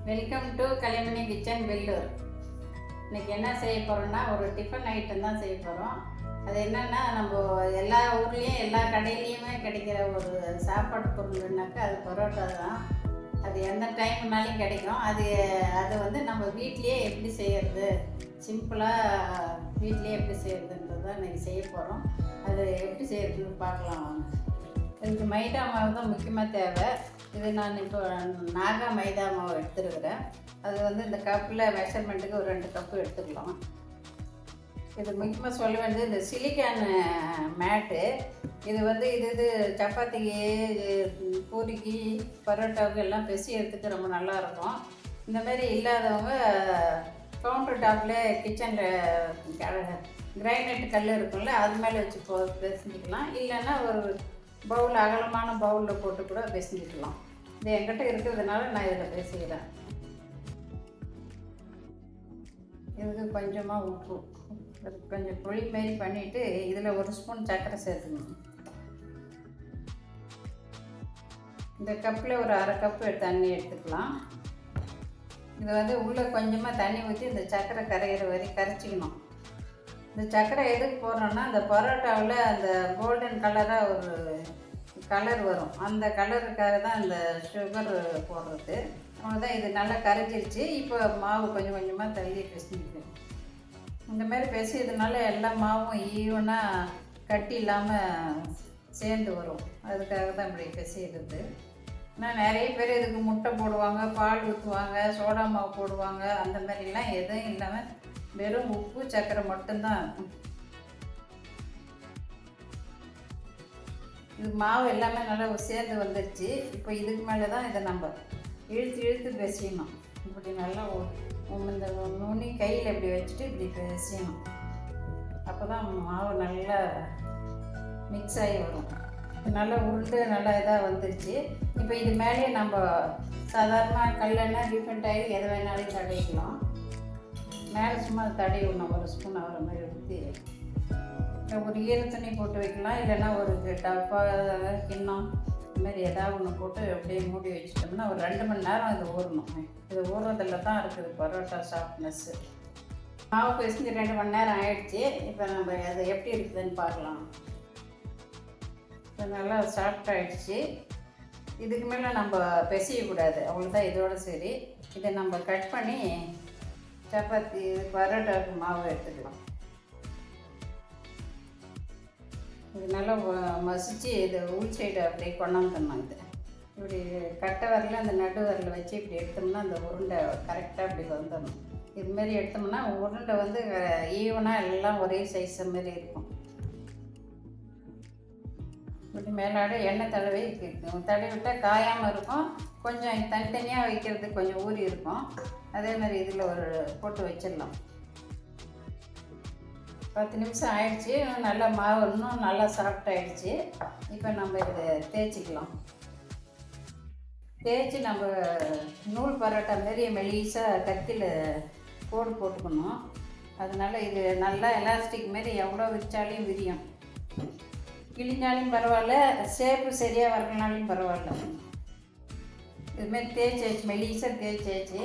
Welcome to Kalaimani kitchen Vellur. இன்றைக்கி என்ன செய்ய போகிறோம்னா ஒரு டிஃபன் ஐட்டம் தான் செய்ய போகிறோம். அது என்னென்னா நம்ம எல்லா ஊர்லேயும் எல்லா கடையிலையுமே கிடைக்கிற ஒரு சாப்பாடு பொருள்னாக்கா அது பரோட்டா தான். அது எந்த டைம்னாலையும் கிடைக்கும். அது வந்து நம்ம வீட்லேயே எப்படி செய்கிறது, சிம்பிளாக வீட்லேயே எப்படி செய்கிறதுன்றது தான் இன்றைக்கி செய்ய போகிறோம். அது எப்படி செய்கிறதுன்னு பார்க்கலாம் வாங்க. இதுக்கு மைதா மாவு தான் முக்கியமாக தேவை. இது நான் இப்போ நாகா மைதா மாவு எடுத்துருக்கிறேன். அது வந்து இந்த கப்பில் மெஷர்மெண்ட்டுக்கு ஒரு 2 கப்பு எடுத்துக்கலாம். இது முக்கியமாக சொல்ல வேண்டியது இந்த சிலிக்கான் மேட்டு. இது வந்து இது சப்பாத்திக்கு, பூரிக்கு, பரோட்டாவுக்கு எல்லாம் எடுத்துக்க ரொம்ப நல்லாயிருக்கும். இந்தமாரி இல்லாதவங்க கவுண்டர் டாப்பில் கிச்சனில் கிரைனைட் கல் இருக்கும்ல, அது மேலே வச்சு பெசஞ்சிக்கலாம். இல்லைன்னா ஒரு பவுல், அகலமான பவுலில் போட்டு கூட பிசைஞ்சிக்கலாம். இது என்கிட்ட இருக்கிறதுனால நான் இதில் பிசைகிறேன். இதுக்கு கொஞ்சமாக உப்பு, அதுக்கு கொஞ்சம் புளி மாரி பண்ணிவிட்டு இதில் 1 ஸ்பூன் சர்க்கரை சேர்த்துக்கணும். இந்த கப்பில் ஒரு 1/2 கப்பு தண்ணி எடுத்துக்கலாம். இது வந்து உள்ளே கொஞ்சமாக தண்ணி ஊற்றி இந்த சர்க்கரை கரைகிற வரை கரைச்சிக்கணும். இந்த சர்க்கரை எதுக்கு போடுறோன்னா, அந்த பரோட்டாவில் அந்த கோல்டன் கலராக ஒரு கலர் வரும். அந்த கலருக்காக தான் இந்த சுகர் போடுறது. அவ்வளோதான். இது நல்லா கரைஞ்சிருச்சு. இப்போ மாவு கொஞ்சம் கொஞ்சமாக தள்ளி பிசைஞ்சிக்கணும். இந்த மாதிரி பிசைறதுனால எல்லா மாவும் ஈவனாக கட்டி இல்லாமல் சேர்ந்து வரும். அதுக்காக தான் இப்படி பிசைறது. ஆனால் நிறைய பேர் இதுக்கு முட்டை போடுவாங்க, பால் ஊற்றுவாங்க, சோடா மாவு போடுவாங்க. அந்த மாதிரிலாம் எதுவும் இல்லாமல் வெறும் உப்பு, சர்க்கரை மட்டும்தான். இது மாவு எல்லாமே நல்லா சேர்ந்து வந்துடுச்சு. இப்போ இதுக்கு மேலே தான் இதை நம்ம இழுத்து பிசையணும். இப்படி நல்லா இந்த நுனி கையில் இப்படி வச்சுட்டு இப்படி பிசையணும். அப்போ தான் மாவு நல்லா மிக்ஸ் ஆகி வரும். நல்லா உருண்டு நல்லா இதாக வந்துடுச்சு. இப்போ இது மேலேயே நம்ம சாதாரண கல்லெண்ணெய், ரீஃபைண்ட் ஆயில் எது வேணாலும் தடவிக்கலாம். மேலே சும்மா தடவி விடணும். 1 ஸ்பூன் ஆகிற மாதிரி ஊற்றி ஒரு ஈர துணி போட்டு வைக்கலாம். இல்லைன்னா ஒரு டப்பா, கிண்ணம், இதுமாரி ஏதாவது ஒன்று போட்டு அப்படியே மூடி வச்சிட்டோம்னா ஒரு 2 மணி நேரம் இது ஊறணும். இது ஊறுறதில் தான் இருக்குது பரோட்டா சாஃப்ட்னஸ்ஸு. மாவு பிசைஞ்சு 2 மணி நேரம் ஆகிடுச்சு. இப்போ நம்ம அது எப்படி இருக்குதுன்னு பார்க்கலாம். இது நல்லா சாஃப்ட் ஆகிடுச்சு. இதுக்கு மேலே நம்ம பிசையக்கூடாது, அவ்வளோதான். இதோட சரி. இதை நம்ம கட் பண்ணி சப்பாத்தி, பரோட்டாவுக்கு மாவு எடுத்துக்கலாம். இது நல்லா மசிச்சு இது உள் சைடு அப்படியே கொண்டாந்துடணும். இது இப்படி கட்டை வரல அந்த நடு வரல வச்சு இப்படி எடுத்தோம்னா அந்த உருண்டை கரெக்டாக இப்படி வந்துடணும். இதுமாரி எடுத்தோம்னா உருண்டை வந்து ஈவனாக எல்லாம் ஒரே சைஸ் மாரி இருக்கும். இப்படி மேலாட எண்ணெய் தடவி விட்டால் காயாமல் இருக்கும். கொஞ்சம் தனித்தனியாக வைக்கிறதுக்கு கொஞ்சம் ஊறி இருக்கும். அதே மாதிரி இதில் ஒரு போட்டு வச்சிடலாம். 10 நிமிஷம் ஆயிடுச்சு. நல்லா மாவு இன்னும் நல்லா சாஃப்ட் ஆகிடுச்சு. இப்போ நம்ம இதை தேய்ச்சிக்கலாம். தேய்ச்சி நம்ம நூல் பரோட்டா மாரி மெலிசாக கத்தியில் கோடு போட்டுக்கணும். அதனால் இது நல்லா எலாஸ்டிக் மாரி எவ்வளோ விரிச்சாலையும் விரியும். கிழிஞ்சாலையும் பரவாயில்ல, ஷேப்பு சரியாக வரலனாலையும் பரவாயில்ல. இதுமாரி தேய்ச்சி மெலிசாக தேய்ச்சி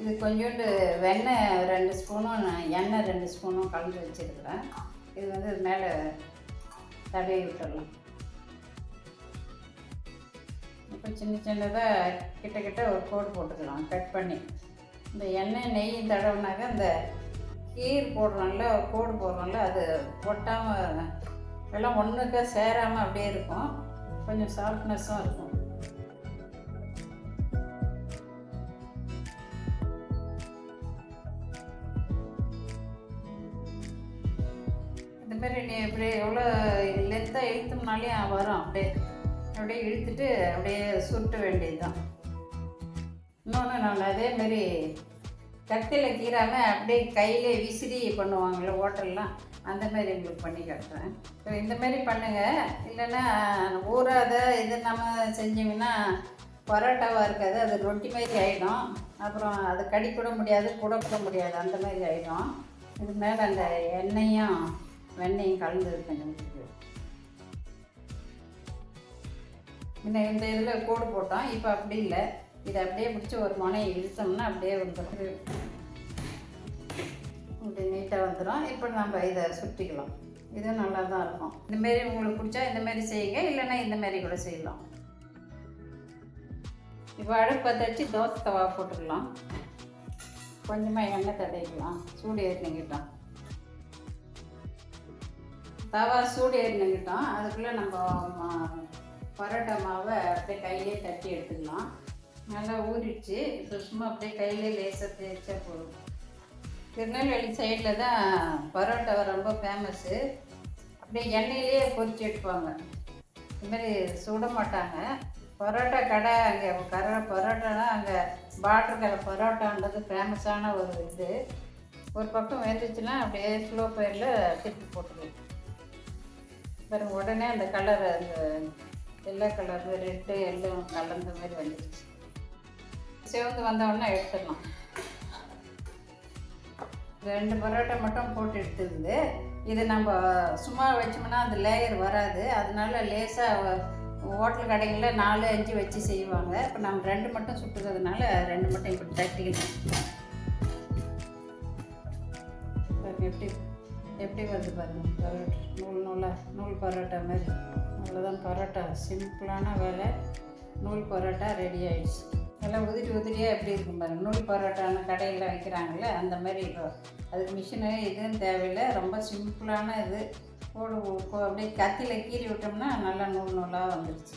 இது கொஞ்சோண்டு வெண்ணெய் 2 ஸ்பூனும் எண்ணெய் 2 ஸ்பூனும் கலந்து வச்சுருக்குறேன். இது வந்து இது மேலே தடவி விட்டுடலாம். இப்போ சின்னதாக கிட்ட ஒரு கோடு போட்டுக்கலாம் கட் பண்ணி. இந்த எண்ணெய் நெய் தடவுனாக்க இந்த கீர் போடுறோம்ல, கோடு போடுறோம்ல, அது ஒட்டாமல் எல்லாம் ஒன்றுக்கா சேராமல் அப்படியே இருக்கும். கொஞ்சம் சாஃப்ட்னஸும் இருக்கும். இதுமாரி நீ இப்படி எவ்வளோ லென்த்தாக இழுத்தோம்னாலே வரும். அப்படியே இழுத்துட்டு அப்படியே சுருட்ட வேண்டியது தான். இன்னொன்று நான் அதேமாரி கத்தியில் கீறாமல் அப்படியே கையிலே விசிறி பண்ணுவாங்கள்ல ஹோட்டல்லாம், அந்தமாரி உங்களுக்கு பண்ணி காட்டுறேன். இப்போ இந்தமாரி பண்ணுங்கள். இல்லைன்னா ஊறாத இது நம்ம செஞ்சோம்னா பரோட்டாவாக இருக்காது, அது ரொட்டி மாதிரி ஆகிடும். அப்புறம் அது கடிக்கூட முடியாது, கூட முடியாது, அந்த மாதிரி ஆகிடும். இது மேலே அந்த எண்ணெயும் வெண்ணெயும் கலந்து கொஞ்சம் இந்த இதில் கோடு போட்டோம். இப்போ அப்படி இல்லை, இதை அப்படியே பிடிச்சி ஒரு முனையை இழுத்தோம்னா அப்படியே வந்துடும். இப்படி நீட்டாக வந்துடும். இப்போ நம்ம இதை சுற்றிக்கலாம். இதுவும் நல்லா தான் இருக்கும். இந்தமாரி உங்களுக்கு பிடிச்சா இந்தமாரி செய்யுங்க, இல்லைன்னா இந்தமாரி கூட செய்யலாம். இப்போ அடுப்பு பற்ற வச்சு தோசை தவா போட்டுக்கலாம். கொஞ்சமாக எண்ணெய் தடவிக்கலாம். சூடு ஏறினங்கிட்டோம். தவா சூடு ஏறினங்கிட்டோம். அதுக்குள்ளே நம்ம பரோட்டா மாவை அப்படியே கையிலே தட்டி எடுத்துக்கலாம். நல்லா ஊறிடுச்சு. இப்போ சும்மா அப்படியே கையிலே லேசாக தேய்ச்சா போதும். திருநெல்வேலி சைடில் தான் பரோட்டா ரொம்ப ஃபேமஸ்ஸு. அப்படியே எண்ணெயிலே பொரிச்சு எடுப்பாங்க. இதுமாரி சுட மாட்டாங்க. பரோட்டா கடை அங்கே பரோட்டானா அங்கே பார்டர் கடை பரோட்டான்றது ஃபேமஸான ஒரு இது. ஒரு பக்கம் வெந்துச்சுன்னா அப்படியே ஸ்லோ ஃபயரில் திருப்பி போட்டுருவோம். பாருங்க, உடனே அந்த கலர், அந்த எல்லோ கலர், ரெட்டு எல்லோ கலந்த மாதிரி வந்துடுச்சு. சிவந்து வந்தோடனே எடுத்துடலாம். 2 பரோட்டா மட்டும் போட்டு எடுத்துருந்து. இது நம்ம சும்மா வச்சோம்னா அந்த லேயர் வராது. அதனால லேசாக ஹோட்டல் கடைகளில் 4-5 வச்சு செய்வாங்க. இப்போ நம்ம 2 மட்டும் சுட்டுக்கிறதுனால 2 மட்டும் இப்படி தட்டிக்கலாம். எப்படி எப்படி வருது பாருங்கள் பரோட்டா. நூல் பரோட்டா மாதிரி. அவ்வளோதான், பரோட்டா சிம்பிளான வேலை. நூல் பரோட்டா ரெடி ஆகிடுச்சு. நல்லா உதிரியாக எப்படி இருக்கும் பாருங்கள். நூல் பரோட்டான கடையில் வைக்கிறாங்களே அந்த மாதிரி. இப்போ அதுக்கு மிஷினு இதுன்னு தேவையில்லை. ரொம்ப சிம்பிளான இது. அப்படியே கத்தியில் கீறி விட்டோம்னா நல்லா நூலாக வந்துடுச்சு.